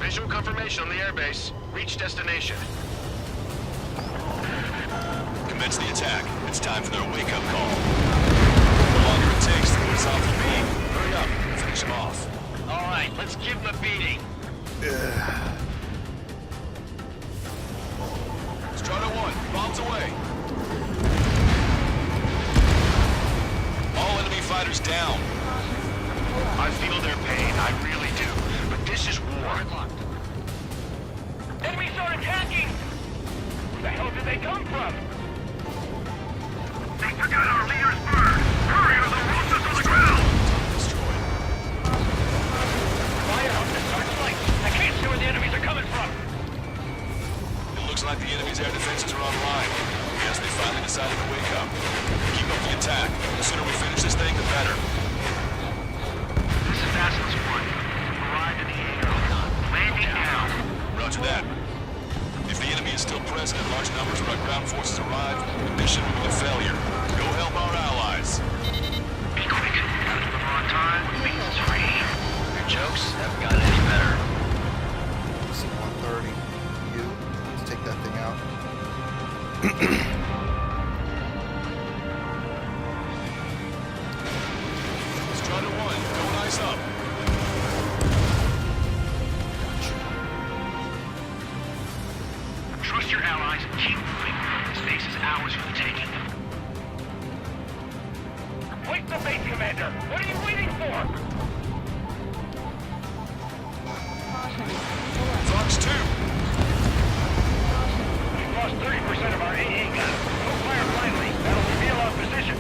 Visual confirmation on the airbase. Reach destination. Commence the attack. It's time for their wake-up call. The longer it takes, the worse off you'll be. Hurry up. Finish them off. All right, let's give them a beating. Strata 1, bombs away. All enemy fighters down. I feel their pain, I really do. But this is war. Enemies are attacking! Where the hell did they come from? They forgot our leader's bird! Hurry or they'll roast us on the ground! Destroyed. Fire up the searchlight! I can't see where the enemies are coming from! It looks like the enemy's air defenses are online. Guess they finally decided to wake up. Keep up the attack. The sooner we finish this thing, the better. This is Basilisk 1. Arrived in the air. Landing now. Roger that. If the enemy is still present in large numbers when our ground forces arrive, the mission will be a failure. Go help our allies. Be quick. Gotta deliver on time. Means free. Your jokes haven't gotten any better. C-130. Let's take that thing out. Strata 1, going eyes up. Trust your allies and keep moving. This base is ours for the taking. Wait the base, Commander! What are you waiting for? Fox 2. We've lost 30% of our AA guns. We'll fire blindly. That'll reveal our position.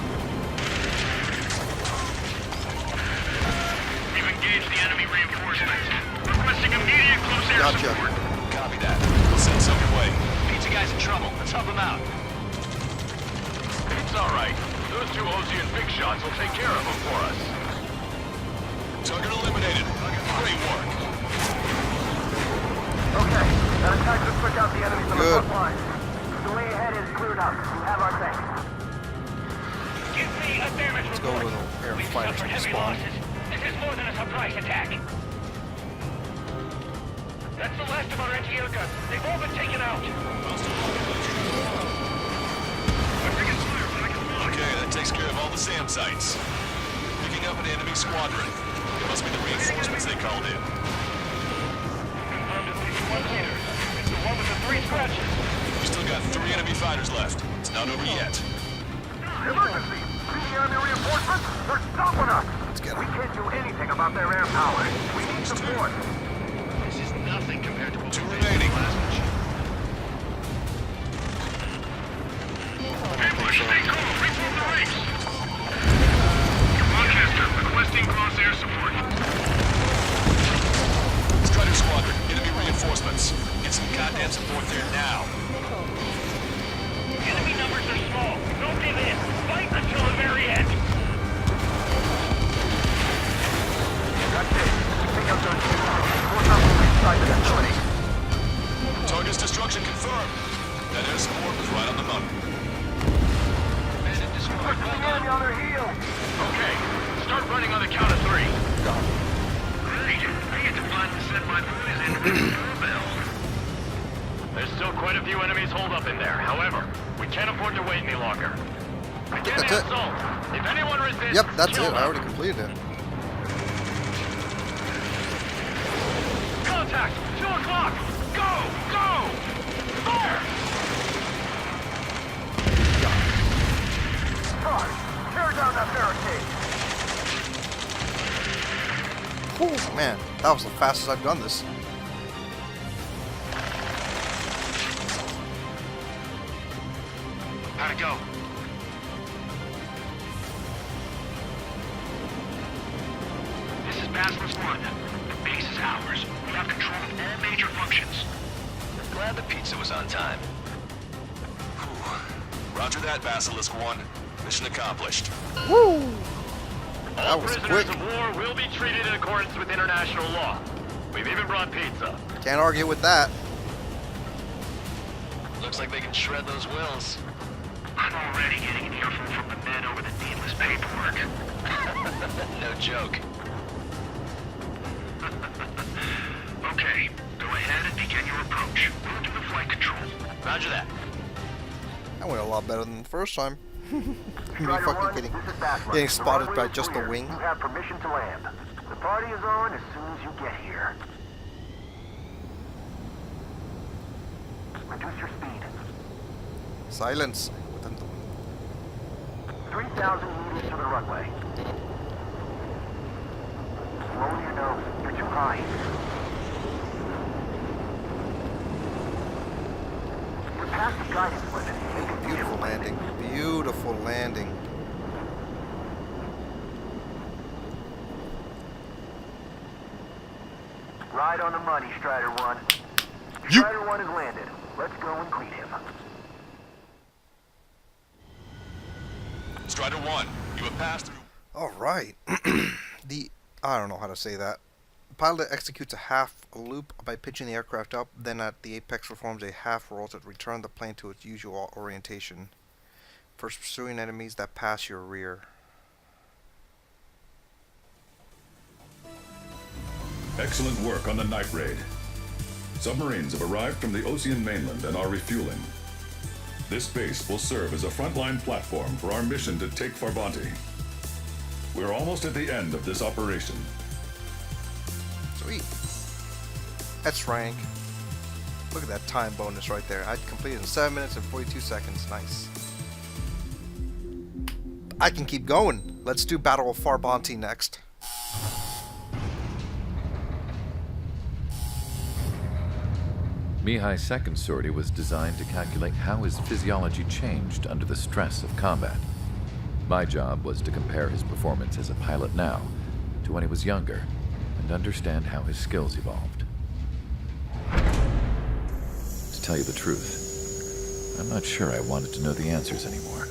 We've engaged the enemy reinforcements. Requesting immediate close air Gotcha. support. Copy that. We'll send some your way. Pizza guy's in trouble. Let's help him out. It's all right. Those two Ozzy and Big Shots will take care of him for us. Target eliminated. Great work. Okay, that attack just took out the enemies on the Good. front line. The way ahead is cleared up. We have our thing. Give me a damage Let's go report. with an air We've fighter suffered heavy spawn. losses. This is more than a surprise attack. That's the last of our anti-air guns. They've all been taken out. Okay, that takes care of all the SAM sites. Picking up an enemy squadron. It must be the reinforcements they called in. Confirmed at least one leader. It's the one with the 3 scratches. We still got 3 enemy fighters left. It's not over yet. Emergency! See the enemy reinforcements? They're stopping us! Let's get We them. can't do anything about their air power. We need support. This is nothing compared to what 2 we did remaining. last mission. Ambush, stay cool. Reform the ranks. Rochester, requesting cross-air support. Strider squadron, enemy reinforcements. Get some goddamn support there now. Enemy numbers are small. Don't give in. Fight until the very end. That's it. Pick up those two. Force up inside the facility. Target's destruction confirmed. That air support was right on the money. Bandit destroyed. Pushing the enemy on their heels. Okay, start running on the count of 3. Great. I get to finally set my boys in doorbell. There's still quite a few enemies holed up in there. However, we can't afford to wait any longer. Begin That's the it. assault. If anyone resists, Yep, that's kill it. them. I already completed it. Contact! 2 o'clock! Go! Go! Fire! Charge! Tear down that barricade. Whew, man, that was the fastest I've done this. How'd it go? This is Basilisk 1. The base is ours. We have control of all major functions. Glad the pizza was on time. Whew. Roger that, Basilisk 1. Mission accomplished. Woo! All That was prisoners quick. of war will be treated in accordance with international law. We've even brought pizza. Can't argue with that. Looks like they can shred those wills. I'm already getting an earful from the men over the needless paperwork. No joke. Okay, go approach. Move to the flight control. Roger that. That went a lot better than the first time. Are you Strider fucking 1, kidding? this is Bassler. Getting The spotted runway by is just the clear. wing? You have permission to land. The party is on as soon as you get here. Reduce your speed. Silence. 3,000 meters to the runway. Lower your nose. You're too high. You're past the guidance limit. Make a Beautiful landing. Beautiful landing. Right on the money, Strider 1. You- Strider 1 has landed. Let's go and greet him. Strider 1, you have passed through... Alright. I don't know how to say that. The pilot executes a half loop by pitching the aircraft up, then at the apex performs a half roll to return the plane to its usual orientation. First pursuing enemies that pass your rear. Excellent work on the night raid. Submarines have arrived from the Ocean mainland and are refueling. This base will serve as a frontline platform for our mission to take Farbanti. We're almost at the end of this operation. Sweet. That's rank. Look at that time bonus right there. I completed in 7 minutes and 42 seconds. Nice. I can keep going. Let's do Battle of Farbanti next. Mihai's second sortie was designed to calculate how his physiology changed under the stress of combat. My job was to compare his performance as a pilot now to when he was younger and understand how his skills evolved. To tell you the truth, I'm not sure I wanted to know the answers anymore.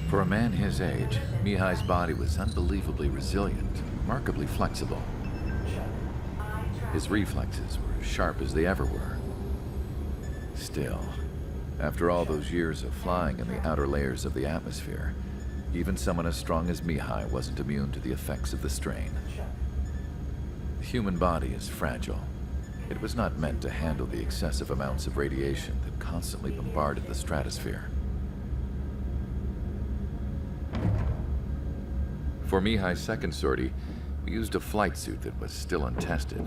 For a man his age, Mihai's body was unbelievably resilient, remarkably flexible. His reflexes were as sharp as they ever were. Still, after all those years of flying in the outer layers of the atmosphere, even someone as strong as Mihai wasn't immune to the effects of the strain. The human body is fragile. It was not meant to handle the excessive amounts of radiation that constantly bombarded the stratosphere. For Mihai's second sortie, we used a flight suit that was still untested.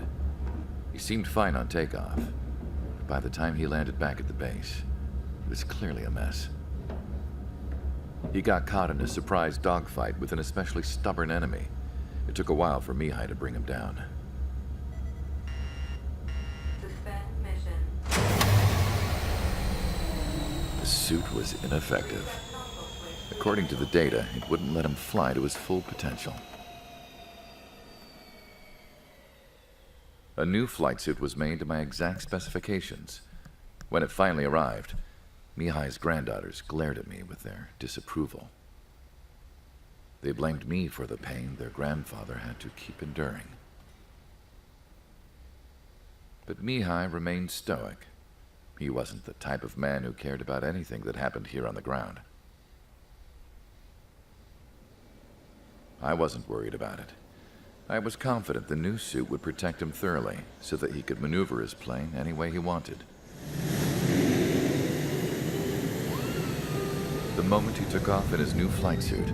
He seemed fine on takeoff, but by the time he landed back at the base, it was clearly a mess. He got caught in a surprise dogfight with an especially stubborn enemy. It took a while for Mihai to bring him down. Suspend mission. The suit was ineffective. According to the data, it wouldn't let him fly to his full potential. A new flight suit was made to my exact specifications. When it finally arrived, Mihai's granddaughters glared at me with their disapproval. They blamed me for the pain their grandfather had to keep enduring. But Mihai remained stoic. He wasn't the type of man who cared about anything that happened here on the ground. I wasn't worried about it. I was confident the new suit would protect him thoroughly so that he could maneuver his plane any way he wanted. The moment he took off in his new flight suit,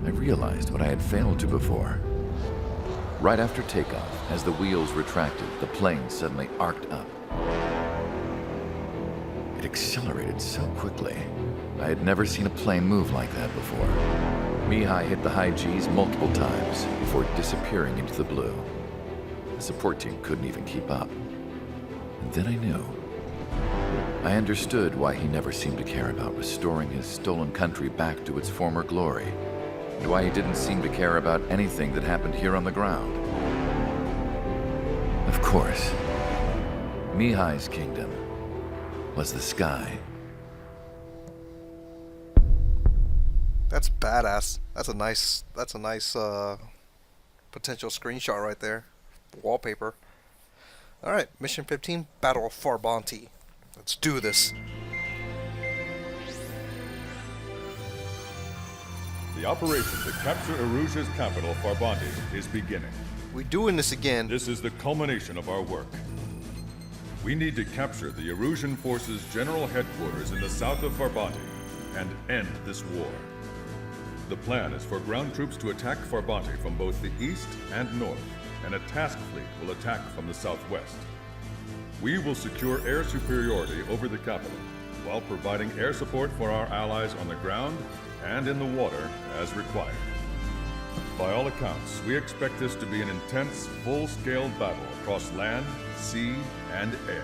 I realized what I had failed to before. Right after takeoff, as the wheels retracted, the plane suddenly arced up. It accelerated so quickly. I had never seen a plane move like that before. Mihai hit the high G's multiple times before disappearing into the blue. The support team couldn't even keep up. And then I knew. I understood why he never seemed to care about restoring his stolen country back to its former glory, and why he didn't seem to care about anything that happened here on the ground. Of course, Mihai's kingdom was the sky. That's badass. That's a nice potential screenshot right there. Wallpaper. Alright, Mission 15, Battle of Farbanti. Let's do this. The operation to capture Erusia's capital, Farbanti, is beginning. We're doing this again. This is the culmination of our work. We need to capture the Erusian forces' general headquarters in the south of Farbanti and end this war. The plan is for ground troops to attack Farbanti from both the east and north, and a task fleet will attack from the southwest. We will secure air superiority over the capital, while providing air support for our allies on the ground and in the water as required. By all accounts, we expect this to be an intense, full-scale battle across land, sea, and air.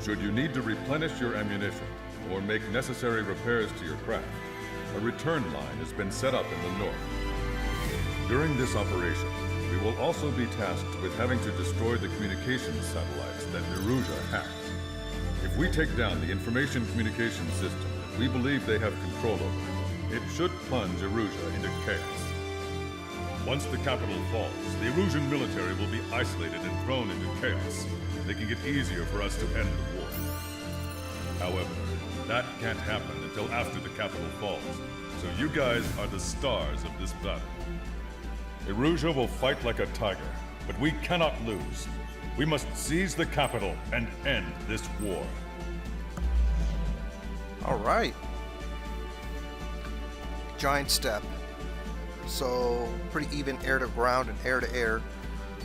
Should you need to replenish your ammunition or make necessary repairs to your craft, a return line has been set up in the north. During this operation, we will also be tasked with having to destroy the communications satellites that Erusia hacked. If we take down the information communication system that we believe they have control over, it should plunge Erusia into chaos. Once the capital falls, the Erusian military will be isolated and thrown into chaos, making it easier for us to end the war. However, that can't happen until after the capital falls, so you guys are the stars of this battle. Erusia will fight like a tiger, but we cannot lose. We must seize the capital and end this war. All right. Giant step. So pretty even air to ground and air to air.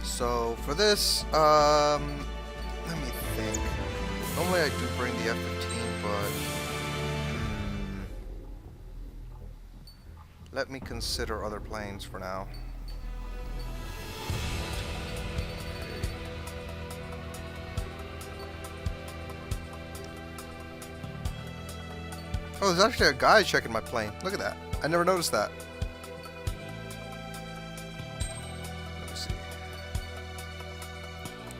So for this, let me think. Normally I do bring the F-15, but let me consider other planes for now. Oh, there's actually a guy checking my plane. Look at that. I never noticed that. Let me see.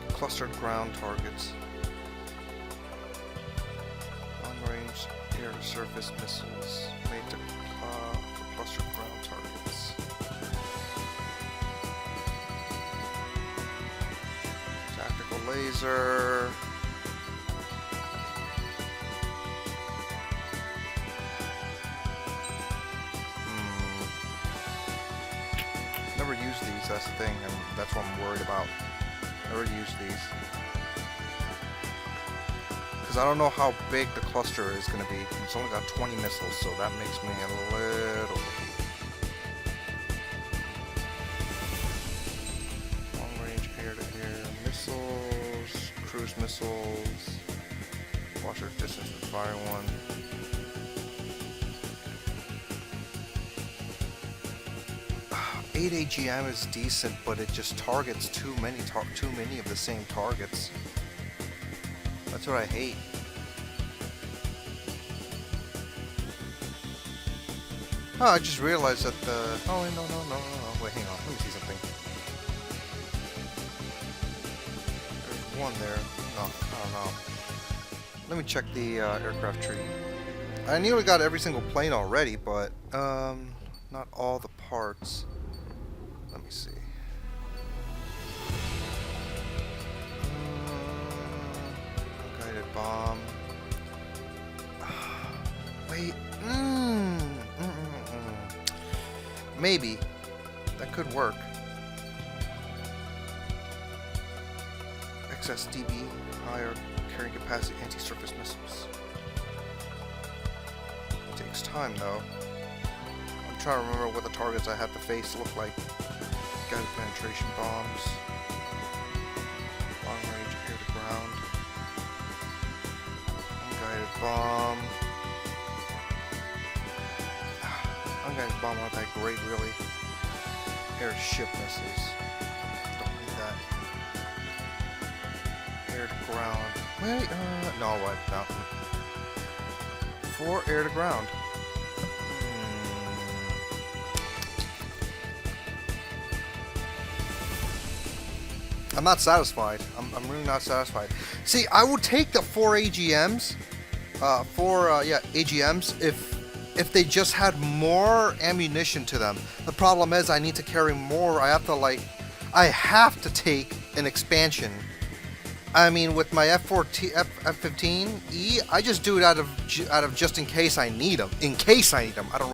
Clustered ground targets. Long-range air-to-surface missiles made to for clustered ground targets. Tactical laser. Never use these, that's the thing, and that's what I'm worried about. Never use these. Because I don't know how big the cluster is going to be. It's only got 20 missiles, so that makes me a little... Long-range air-to-air missiles, cruise missiles, watch our distance with fire one. 8 AGM is decent, but it just targets too many of the same targets. That's what I hate. Oh, I just realized that the... Oh, no. Wait, hang on. Let me see something. There's one there. No, I don't know. Let me check the aircraft tree. I nearly got every single plane already, but not all the parts. Let me see. Guided bomb. Wait. Maybe. That could work. Excess DB, higher carrying capacity anti-surface missiles. It takes time though. I'm trying to remember what the targets I have to face look like. Guided penetration bombs. Long range air to ground. Unguided bomb. Unguided bomb not that great really. Airship missiles. Don't need that. Air to ground. Wait, no, what? No. 4 air to ground. I'm not satisfied. I'm really not satisfied. See, I would take the 4 AGMs, AGMs if they just had more ammunition to them. The problem is I need to carry more. I have to take an expansion. I mean, with my F-15E, I just do it out of just in case I need them. In case I need them. I don't